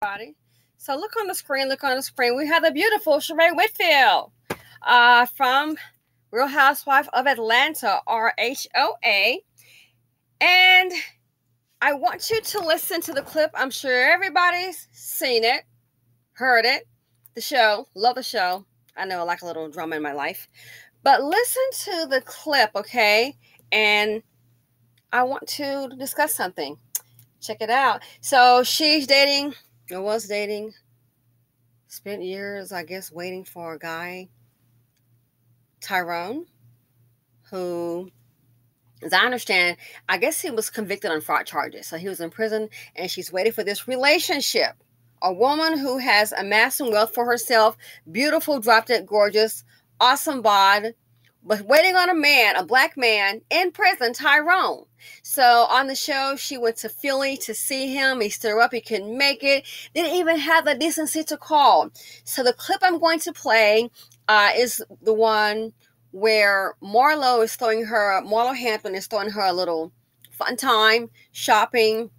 everybody. So look on the screen, We have the beautiful Sheree Whitfield from Real Housewife of Atlanta, RHOA. And I want you to listen to the clip. I'm sure everybody's seen it, heard it, the show, love the show. I know I like a little drama in my life. But listen to the clip, okay? And I want to discuss something. Check it out. So she's dating, or was dating, spent years, I guess, waiting for a guy, Tyrone, who, as I understand, I guess he was convicted on fraud charges. So he was in prison, and she's waiting for this relationship. A woman who has amassed wealth for herself, beautiful, drop-dead gorgeous, awesome bod, but waiting on a man, a black man, in prison, Tyrone. So on the show, she went to Philly to see him. He stood her up. He couldn't make it. Didn't even have the decency to call. So the clip I'm going to play is the one where Marlo Hampton is throwing her a little fun time, shopping,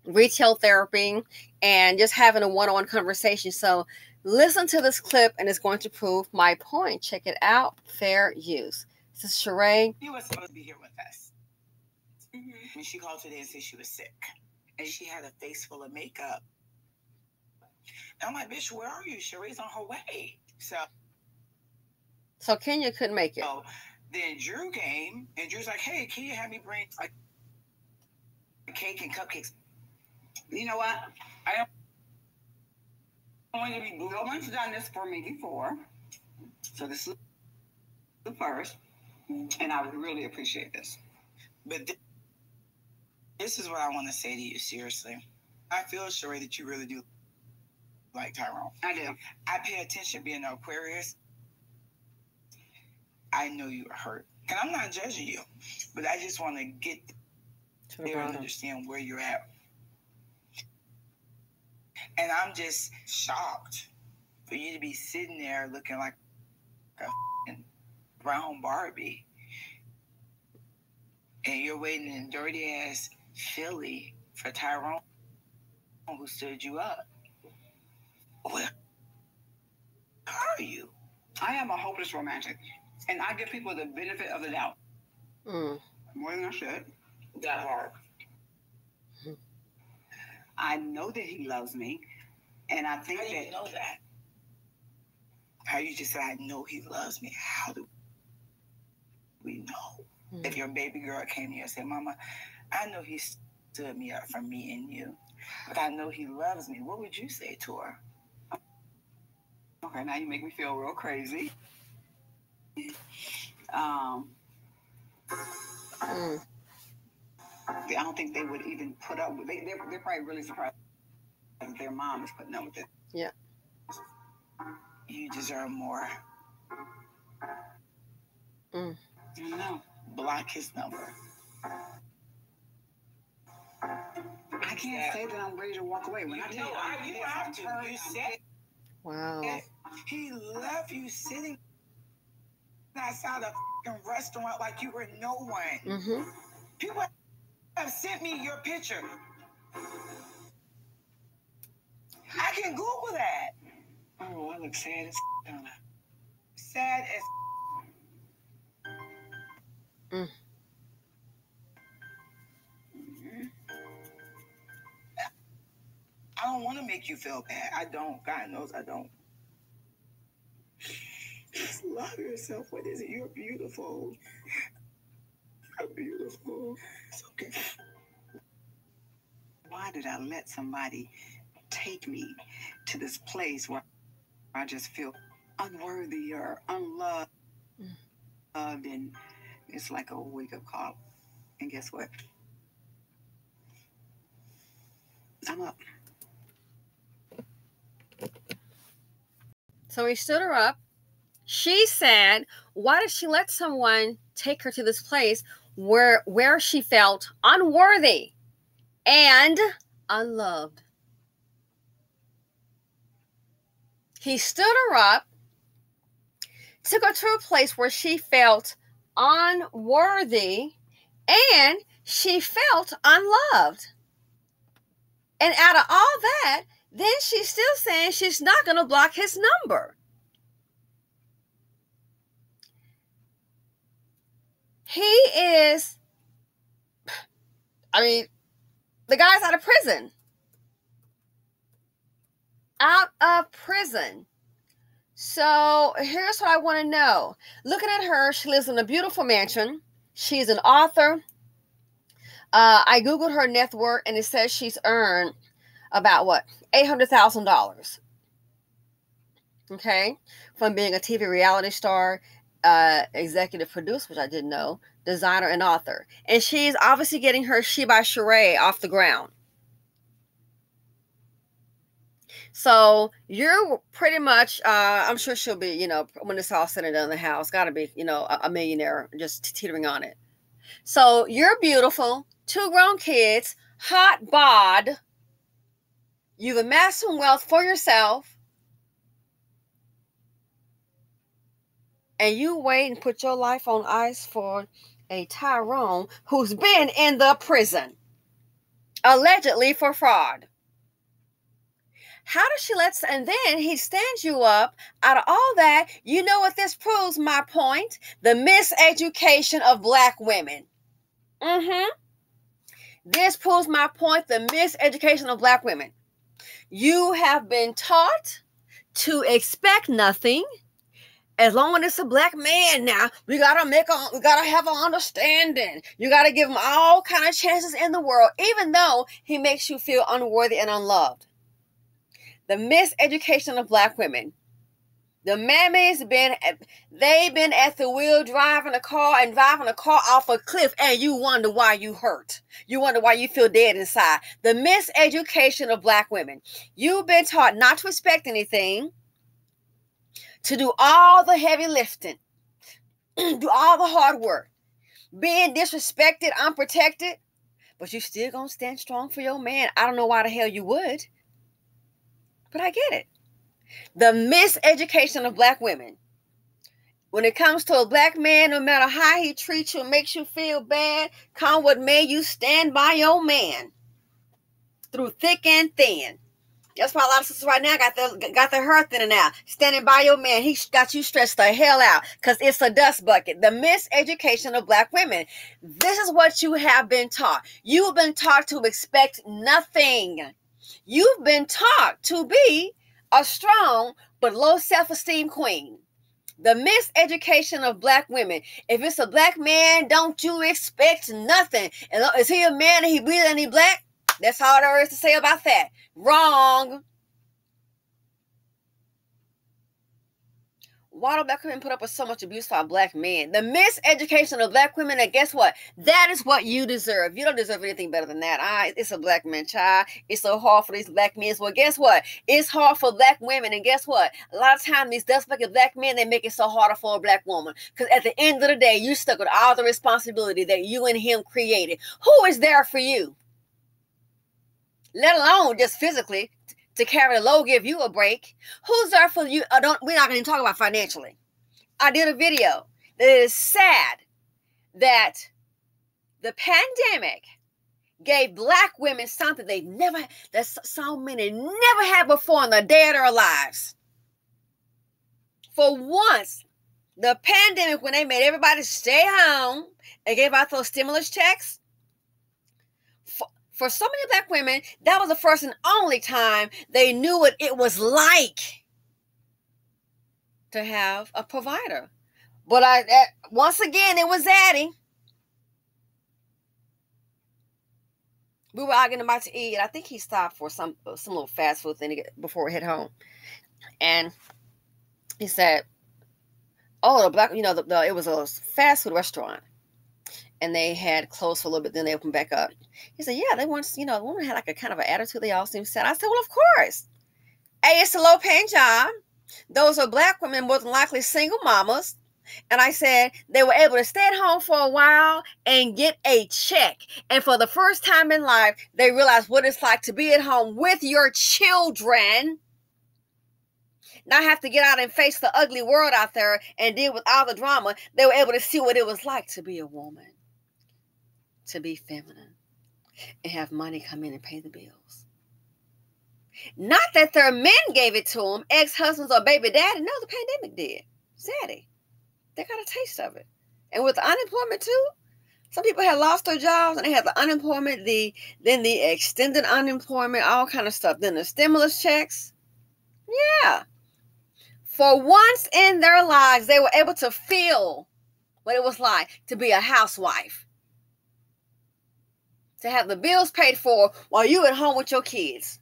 retail therapy, and just having a one-on-one conversation. So listen to this clip, and it's going to prove my point. Check it out. Fair use. This is Sheree. You were supposed to be here with us. When she called today and said she was sick, and she had a face full of makeup. And I'm like, bitch, where are you? Sheree's on her way. So Kenya couldn't make it. So then Drew came, and Drew's like, hey, can you have me bring a cake and cupcakes? You know what? I don't want you to be blue. No one's done this for me before. So this is the first. And I would really appreciate this. But this is what I want to say to you, seriously. I feel, Sheree, that you really do like Tyrone. I do. I pay attention being an Aquarius. I know you are hurt. And I'm not judging you. But I just want to get there and understand where you're at. And I'm just shocked for you to be sitting there looking like a brown Barbie. And you're waiting in dirty-ass Philly for Tyrone, who stood you up. Where are you? I am a hopeless romantic. And I give people the benefit of the doubt. More than I should. That hard. I know that he loves me, and I think that... How do you know that? How you just said, I know he loves me. How do we know? If your baby girl came to you and said, Mama, I know he stood me up for me and you, but I know he loves me, what would you say to her? Okay, now you make me feel real crazy. I don't think they would even put up with it. They're probably really surprised that their mom is putting up with it. Yeah. You deserve more. I know. Block his number. I can't say that I'm ready to walk away. When I tell you, you have to. You said. Wow. He left you sitting outside a restaurant like you were no one. People have sent me your picture. I can Google that. Oh, I look sad as Donna. Sad as I don't want to make you feel bad. I don't. God knows I don't. Just love yourself. What is it? You're beautiful. You're beautiful. It's okay. Why did I let somebody take me to this place where I just feel unworthy or unloved? And it's like a wake-up call. And guess what? I'm up. So he stood her up. She said, why did she let someone take her to this place where she felt unworthy and unloved? He stood her up, took her to a place where she felt unworthy and she felt unloved. And out of all that, then she's still saying she's not going to block his number. He is, I mean, the guy's out of prison. Out of prison. So here's what I want to know. Looking at her, she lives in a beautiful mansion. She's an author. I Googled her net worth, and it says she's earned about what? $800,000. Okay? From being a TV reality star, executive producer, which I didn't know, designer, and author. And she's obviously getting her She by Sheree off the ground. So you're pretty much, I'm sure she'll be, you know, when it's all said and done in the house, got to be, you know, a millionaire, just teetering on it. So you're beautiful, 2 grown kids, hot bod. You've amassed some wealth for yourself. And you wait and put your life on ice for a Tyrone who's been in the prison, allegedly for fraud. How does she and then he stands you up out of all that? You know what this proves, my point? The miseducation of Black women. This proves my point, the miseducation of Black women. You have been taught to expect nothing. As long as it's a Black man now, we gotta have an understanding. You gotta give him all kind of chances in the world, even though he makes you feel unworthy and unloved. The miseducation of Black women. The mammies they've been at the wheel driving a car off a cliff, and you wonder why you hurt. You wonder why you feel dead inside. The miseducation of Black women. You've been taught not to expect anything, to do all the heavy lifting, do all the hard work, being disrespected, unprotected, but you still gonna stand strong for your man. I don't know why the hell you would, but I get it. The miseducation of Black women. When it comes to a Black man, no matter how he treats you, makes you feel bad, come what may, you stand by your man through thick and thin. That's why a lot of sisters right now got their hair thinning out. Standing by your man, he got you stressed the hell out because it's a dust bucket. The miseducation of Black women. This is what you have been taught. You've been taught to expect nothing. You've been taught to be a strong but low self-esteem queen. The miseducation of Black women. If it's a Black man, don't you expect nothing. And is he a man and he breathing and he Black? That's all there is to say about that. Wrong. Why do Black women put up with so much abuse for Black men? The miseducation of Black women, and guess what? That is what you deserve. You don't deserve anything better than that. It's a Black man, child. It's so hard for these Black men. Well, guess what? It's hard for Black women, and guess what? A lot of times, these dust bucket Black men, they make it so harder for a Black woman. Because at the end of the day, you stuck with all the responsibility that you and him created. Who is there for you? Let alone just physically to carry the load, give you a break. Who's there for you? We're not going to even talk about financially. I did a video that is sad that the pandemic gave Black women something that so many never had before in the day of their lives. For once, the pandemic, when they made everybody stay home and gave out those stimulus checks, for so many Black women, that was the first and only time they knew what it was like to have a provider. But once again, it was Zaddy. We were arguing about to eat. I think he stopped for some little fast food thing before we head home. And he said, "Oh, the Black, it was a fast food restaurant. And they had closed for a little bit, then they opened back up." He said, "Yeah, they once, the woman had like a kind of an attitude. They all seemed sad." I said, "Well, of course. Hey, it's a low-paying job. Those are Black women, more than likely single mamas." And I said they were able to stay at home for a while and get a check. And for the first time in life, they realized what it's like to be at home with your children, not have to get out and face the ugly world out there and deal with all the drama. They were able to see what it was like to be a woman, to be feminine, and have money come in and pay the bills. Not that their men gave it to them, ex-husbands or baby daddy. No, the pandemic did. Zaddy. They got a taste of it. And with the unemployment too, some people had lost their jobs and they had the unemployment, then the extended unemployment, all kind of stuff. Then the stimulus checks. Yeah. For once in their lives, they were able to feel what it was like to be a housewife. To have the bills paid for while you at home with your kids.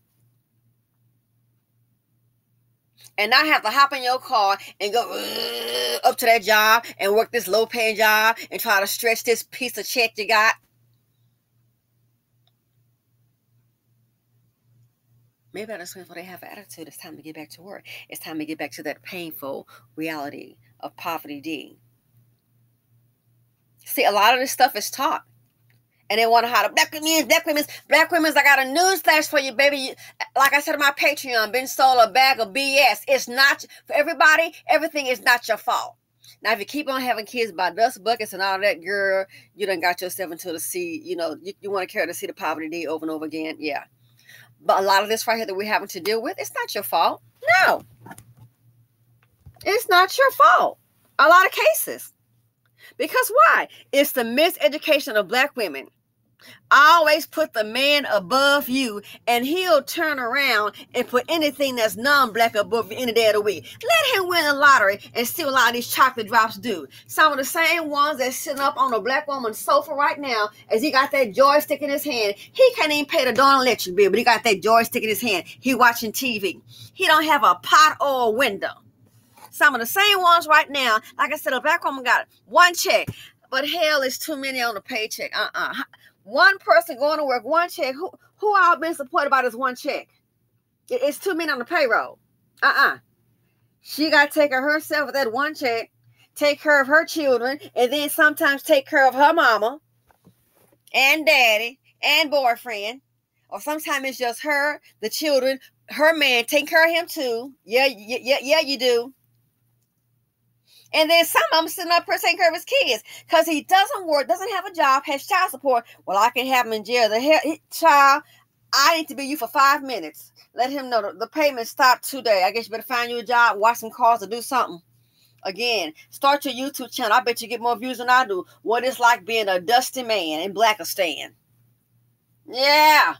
And not have to hop in your car and go up to that job and work this low-paying job and try to stretch this piece of check you got. Maybe that's when they have an attitude. It's time to get back to work. It's time to get back to that painful reality of poverty D. See, a lot of this stuff is taught. And they want to hide black women. I got a newsflash for you, baby. Like I said on my Patreon, been sold a bag of BS. It's not for everybody. Everything is not your fault. Now, if you keep on having kids by dust buckets and all that, girl, you done got yourself into the sea. You know, you want to carry the seed of poverty D over and over again. Yeah. But a lot of this right here that we're having to deal with, it's not your fault. No. It's not your fault. A lot of cases. Because why? It's the miseducation of black women. Always put the man above you, and he'll turn around and put anything that's non-black above you any day of the week. Let him win the lottery and see what a lot of these chocolate drops do. Some of the same ones that's sitting up on a black woman's sofa right now, as he got that joystick in his hand. He can't even pay the darn electric bill, but he got that joystick in his hand. He watching TV. He don't have a pot or a window. Some of the same ones right now, like I said, a black woman got one check, but hell, it's too many on the paycheck. One person going to work, one check. Who all been supported by this one check? It's too many on the payroll. She got to take care of herself with that one check, take care of her children, and then sometimes take care of her mama and daddy and boyfriend. Or sometimes it's just her, the children, her man, taking care of him too. Yeah, you do. And then some of them sitting up here taking care of his kids because he doesn't work, doesn't have a job, has child support. Well, I can have him in jail. Child, I need to be you for 5 minutes. Let him know the payment stopped today. I guess you better find you a job, watch some calls, or do something. Again, start your YouTube channel. I bet you get more views than I do. What it's like being a dusty man in Blackistan. Yeah.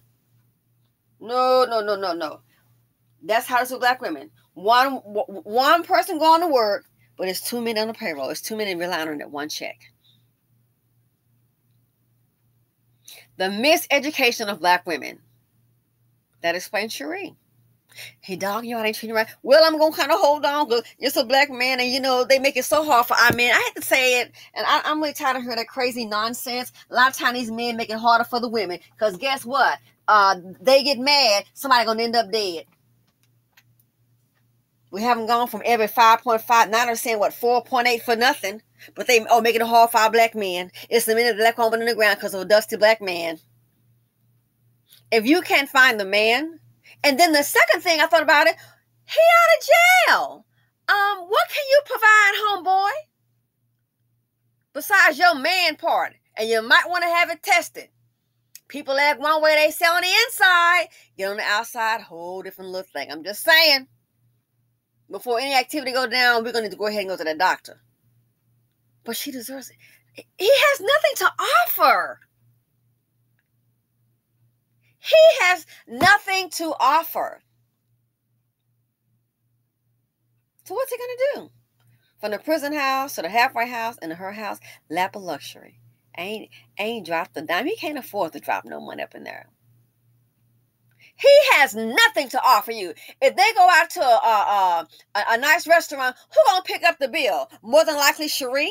No. That's how it is with black women. One person going to work, but it's too many on the payroll. It's too many relying on that one check. The miseducation of black women. That explains Sheree. Hey, dog, you know, I ain't treating you right. Well, I'm going to kind of hold on because you're a black man and, you know, they make it so hard for our men. I had to say it, and I'm really tired of hearing that crazy nonsense. A lot of times these men make it harder for the women because guess what? They get mad, somebody going to end up dead. We haven't gone from every 5.5. Now they're saying, 4.8 for nothing. But they make it hard for our black men. It's the minute black woman in the ground because of a dusty black man. If you can't find the man, and then the second thing I thought about it, he out of jail. What can you provide, homeboy? Besides your man part. And you might want to have it tested. People act one way, they say on the inside. Get on the outside, whole different little thing. I'm just saying. Before any activity go down, we're going to need to go ahead and go to the doctor. But she deserves it. He has nothing to offer. He has nothing to offer. So what's he going to do? From the prison house to the halfway house and to her house, lap of luxury. Ain't dropped a dime. He can't afford to drop no money up in there. He has nothing to offer you. If they go out to a nice restaurant, who gonna pick up the bill? More than likely Sheree.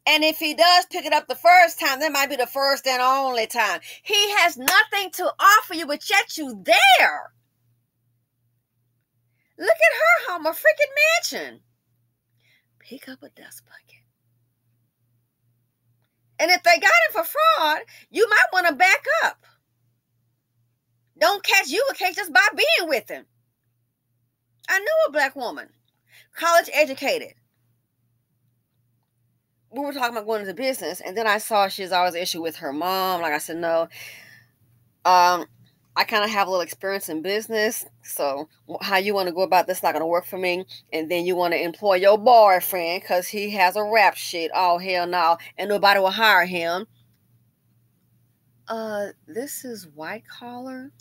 And if he does pick it up the first time, that might be the first and only time. He has nothing to offer you, but yet you there. Look at her home, a freaking mansion. Pick up a dust bucket. And if they got him for fraud, you might want to back up. Don't catch you a case just by being with him. I knew a black woman, college educated. We were talking about going into business, and then I saw she's always an issue with her mom. Like I said, no. I kind of have a little experience in business, so how you want to go about this not going to work for me. And then you want to employ your boyfriend because he has a rap sheet. Oh, hell no. And nobody will hire him. This is white collar.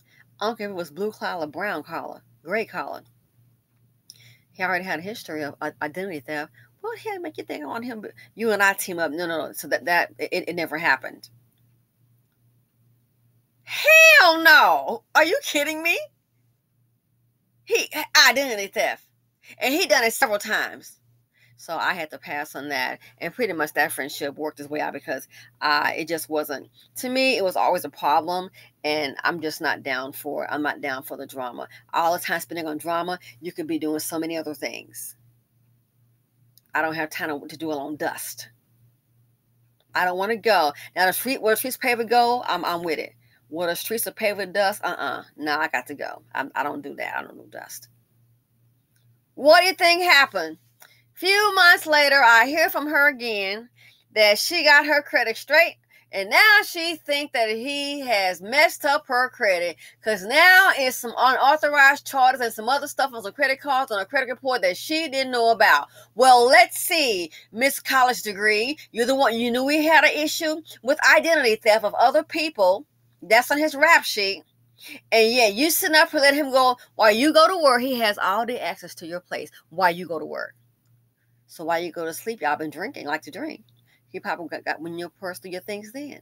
I don't care if it was blue collar, brown collar, gray collar. He already had a history of identity theft. What the hell make you think I want him? You and I team up. No. So it never happened. Hell no. Are you kidding me? He identity theft. And he done it several times. So I had to pass on that. And pretty much that friendship worked its way out because it just wasn't, to me, it was always a problem. And I'm just not down for the drama. All the time spending on drama, you could be doing so many other things. I don't have time to dwell on dust. I don't want to go. Now, where the streets paved with gold, I'm with it. Where the streets are paved with dust, no, I got to go. I don't do that. I don't do dust. What do you think happened? Few months later, I hear from her again that she got her credit straight, and now she thinks that he has messed up her credit because now it's some unauthorized charges and some other stuff on some credit cards on a credit report that she didn't know about. Well, let's see, Miss College Degree, you're the one, you knew we had an issue with identity theft of other people. That's on his rap sheet. And yeah, you sitting up to let him go while you go to work. He has all the access to your place while you go to work. So while you go to sleep, y'all been drinking, like to drink. He probably got when your purse do your things then.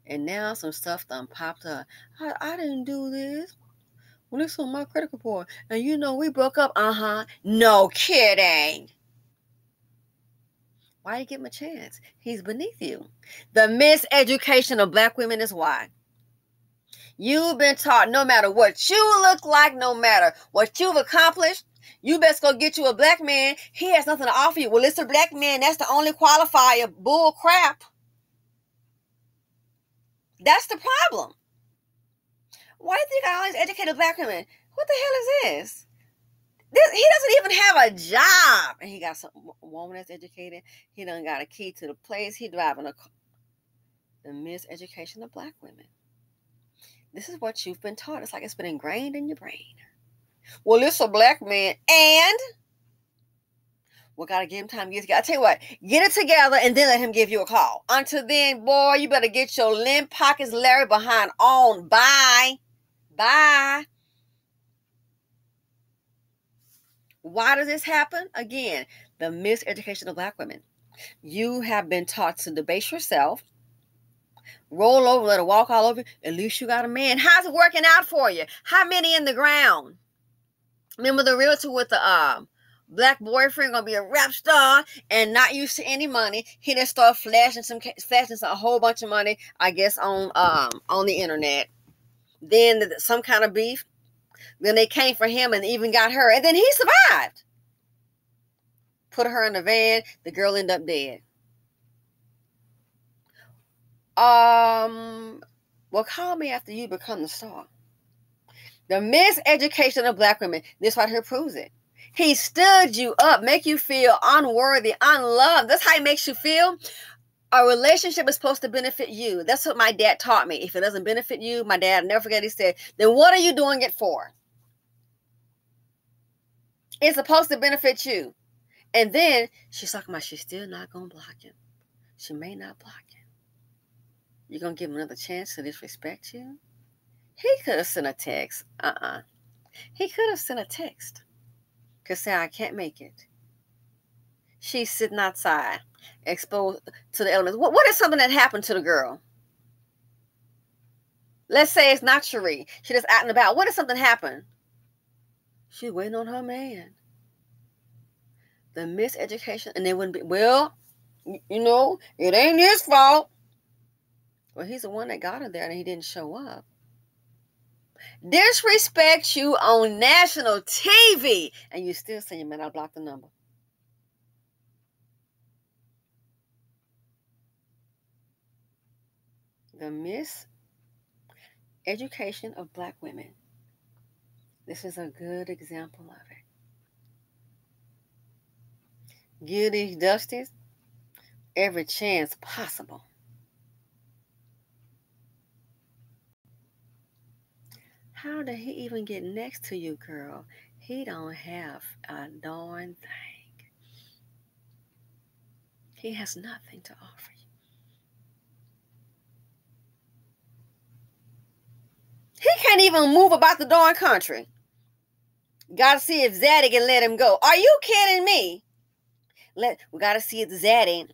And now some stuff done popped up. I didn't do this. Well, this on my credit report. And you know we broke up. No kidding. Why you give him a chance? He's beneath you. The miseducation of Black women is why. You've been taught no matter what you look like, no matter what you've accomplished, you best go get you a black man. He has nothing to offer you. Well, it's a black man. That's the only qualifier. Bull crap. That's the problem. Why do you think all these educated black women? What the hell is this? He doesn't even have a job. And he got some woman that's educated. He done got a key to the place. He driving a car. The miseducation of Black women. This is what you've been taught. It's like it's been ingrained in your brain. Well, it's a black man, and we got to give him time to get together. I tell you what, get it together and then let him give you a call. Until then, boy, you better get your limp pockets Larry behind on. Bye. Bye. Why does this happen? Again, the miseducation of Black women. You have been taught to debase yourself, roll over, let her walk all over. At least you got a man. How's it working out for you? How many in the ground? Remember the realtor with the black boyfriend gonna be a rap star and not used to any money. He just started flashing a whole bunch of money, I guess, on the internet. Then some kind of beef. Then they came for him and even got her, and then he survived. Put her in the van. The girl ended up dead. Well, call me after you become the star. The miseducation of Black women. This right here proves it. He stood you up, make you feel unworthy, unloved. That's how he makes you feel. A relationship is supposed to benefit you. That's what my dad taught me. If it doesn't benefit you, my dad, I'll never forget, he said, then what are you doing it for? It's supposed to benefit you. And then she's talking about she's still not going to block him. She may not block him. You're going to give him another chance to disrespect you? He could have sent a text. He could have sent a text. Could say, I can't make it. She's sitting outside, exposed to the elements. What is something that happened to the girl? Let's say it's not Sheree. She just out and about. What if something happened? She's waiting on her man. The miseducation, and they wouldn't be, well, you know, it ain't his fault. Well, he's the one that got her there and he didn't show up. Disrespect you on national TV, and you still saying, man, I blocked the number. The miseducation of Black women. This is a good example of it. Give these dusties every chance possible. How did he even get next to you, girl? He don't have a darn thing. He has nothing to offer you. He can't even move about the darn country. Gotta see if Zaddy can let him go. Are you kidding me? We gotta see if Zaddy,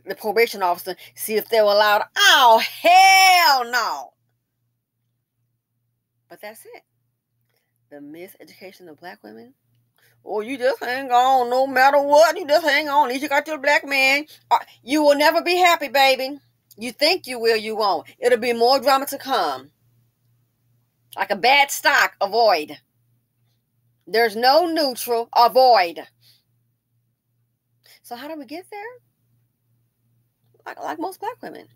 the probation officer, see if they were allowed. Oh, hell no. But that's it. The miseducation of black women. Oh, you just hang on no matter what. You just hang on. At least you got your black man. You will never be happy, baby. You think you will, you won't. It'll be more drama to come. Like a bad stock, avoid. There's no neutral, avoid. So how do we get there? Like most black women.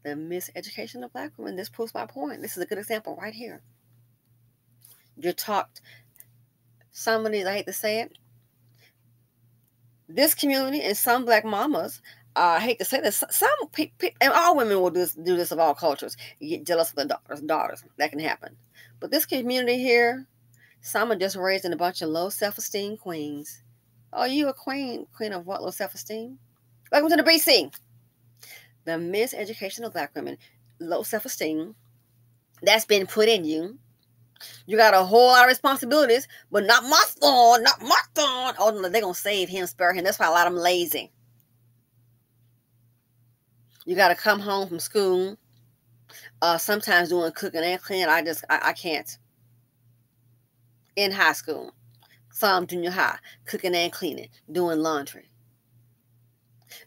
The miseducation of black women. This proves my point. This is a good example right here. You're taught, some of these, I hate to say it, this community and some black mamas, I hate to say this, some people, and all women will do this of all cultures. You get jealous of the daughters. That can happen. But this community here, some are just raised in a bunch of low self-esteem queens. Oh, you a queen? Queen of what? Low self-esteem? Welcome to the BC. The miseducation of black women, low self-esteem, that's been put in you. You got a whole lot of responsibilities, but not my son, not my son. Oh, no, they're going to save him, spare him. That's why a lot of them lazy. You got to come home from school, sometimes doing cooking and cleaning. I can't. In high school, some junior high, cooking and cleaning, doing laundry.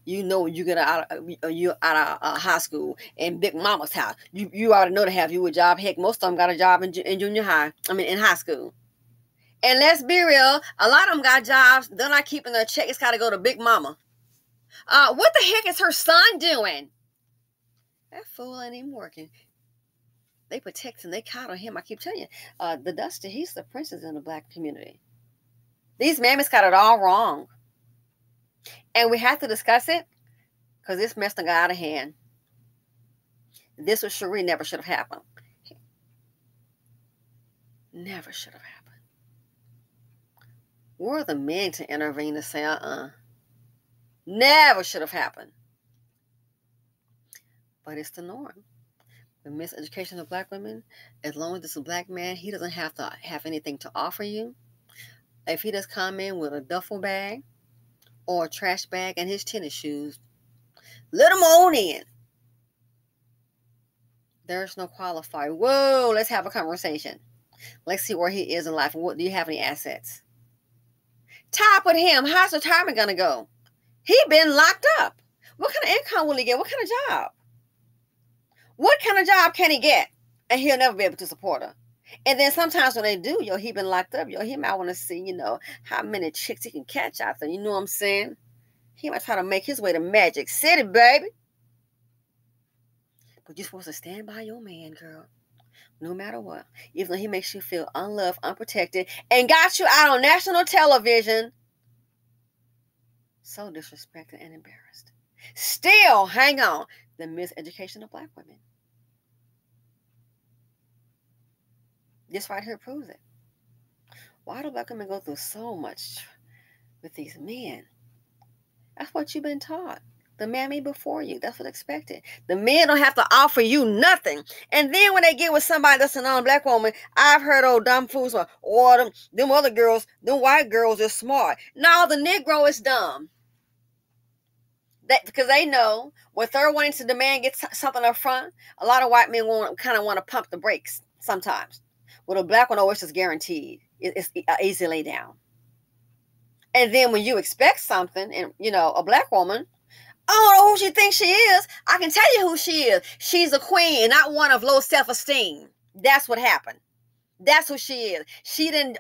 You know, you get out of high school and Big Mama's house. You already know to have you a job. Heck, most of them got a job in junior high. In high school. And let's be real, a lot of them got jobs. They're not keeping their check. It's got to go to Big Mama. What the heck is her son doing? That fool ain't even working. They protect him. They coddle him. I keep telling you, the Dusty, he's the princess in the black community. These mammies got it all wrong. And we have to discuss it because this mess done got out of hand. This with Sheree never should have happened. Never should have happened. Where are the men to intervene and say, never should have happened. But it's the norm. The miseducation of black women, as long as it's a black man, he doesn't have to have anything to offer you. If he just come in with a duffel bag or a trash bag and his tennis shoes, let him on in. There's no qualifier. Whoa, let's have a conversation. Let's see where he is in life. What, do you have any assets? Tie up with him. How's retirement going to go? He been locked up. What kind of income will he get? What kind of job? What kind of job can he get? And he'll never be able to support her. And then sometimes when they do, he been locked up, he might want to see, how many chicks he can catch out there. You know what I'm saying? He might try to make his way to Magic City, baby. But you're supposed to stand by your man, girl. No matter what. Even though he makes you feel unloved, unprotected, and got you out on national television. So disrespected and embarrassed. Still, hang on. The miseducation of black women. This right here proves it. Why do black women go through so much with these men? That's what you've been taught. The mammy before you. That's what's expected. The men don't have to offer you nothing. And then when they get with somebody that's a non-black woman, I've heard old dumb fools like, oh, them other girls, them white girls are smart. No, the Negro is dumb. Because they know when they're wanting to demand get something up front, a lot of white men kind of want to pump the brakes sometimes. With a black one, always is guaranteed. It's easy lay down. And then when you expect something, and a black woman, I don't know who she thinks she is. I can tell you who she is. She's a queen, not one of low self-esteem. That's what happened. That's who she is. She didn't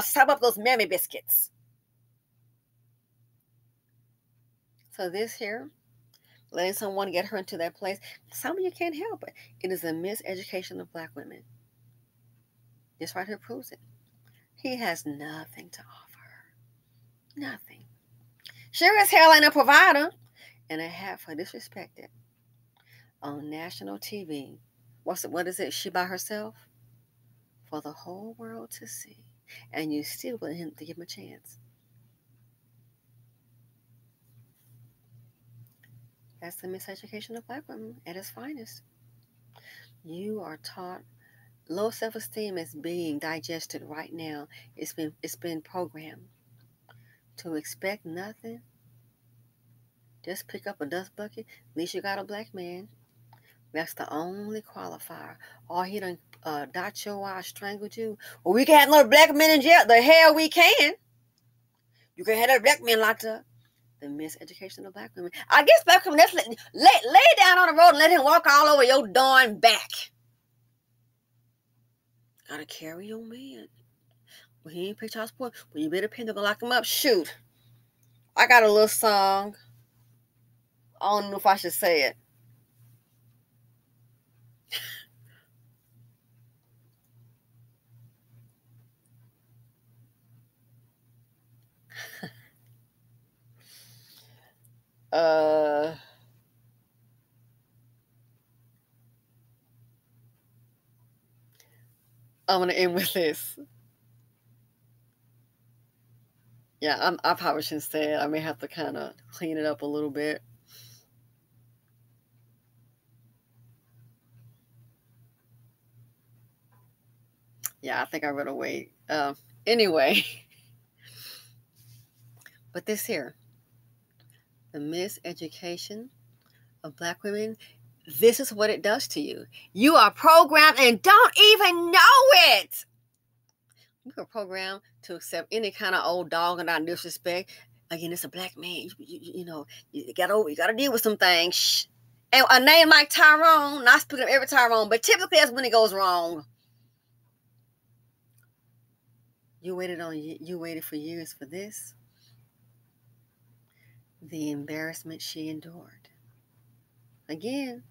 step up those mammy biscuits. So this here, letting someone get her into that place, some of you can't help it. It is a miseducation of black women. This right here proves it. He has nothing to offer her. Nothing. Sure as hell ain't a provider. And I have her disrespected on national TV. What is it? She by herself? for the whole world to see, and you still want him to give him a chance. That's the miseducation of Black women at its finest. You are taught low self-esteem is being digested right now. It's been programmed to expect nothing. Just pick up a dust bucket. At least you got a black man. That's the only qualifier. Or he done dot your I strangled you. Well, we can have another black man in jail. The hell we can. You can have that black man locked up. The miseducation of Black women. I guess Black women, let's lay down on the road and let him walk all over your darn back. Gotta carry your man. Well, he ain't pay child support. Well, you better pay to go lock him up. Shoot. I got a little song. I don't know if I should say it. I'm gonna end with this. Yeah, I probably shouldn't say it. I may have to kind of clean it up a little bit. Yeah, I think I better wait. Anyway, but this here, the miseducation of Black women, this is what it does to you. You are programmed and don't even know it. You are programmed to accept any kind of old dog and not disrespect. Again, it's a black man. You know, you gotta deal with some things. Shh. And a name like Tyrone, not speaking of every Tyrone, but typically that's when it goes wrong. You waited for years for this. The embarrassment she endured. Again,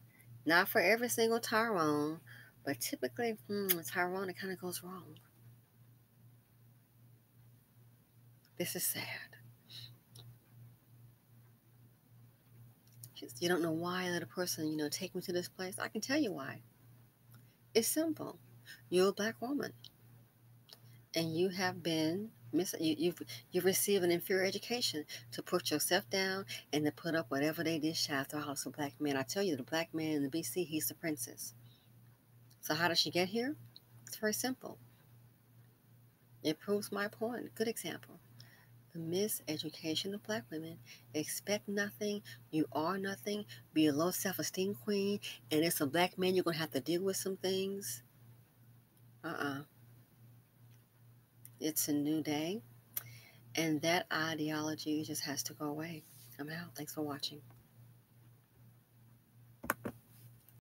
not for every single Tyrone, but typically, Tyrone, it kind of goes wrong. This is sad. You don't know why I let a person, take me to this place. I can tell you why. It's simple. You're a black woman, and you have been you've received an inferior education to put yourself down and to put up whatever they dish out to house of black men. I tell you, the black man in the BC, he's the princess. So how does she get here? It's very simple. It proves my point. Good example. The miseducation of black women. Expect nothing. You are nothing. Be a low self-esteem queen. And it's a black man, you're going to have to deal with some things. It's a new day. And that ideology just has to go away. I'm out. Thanks for watching.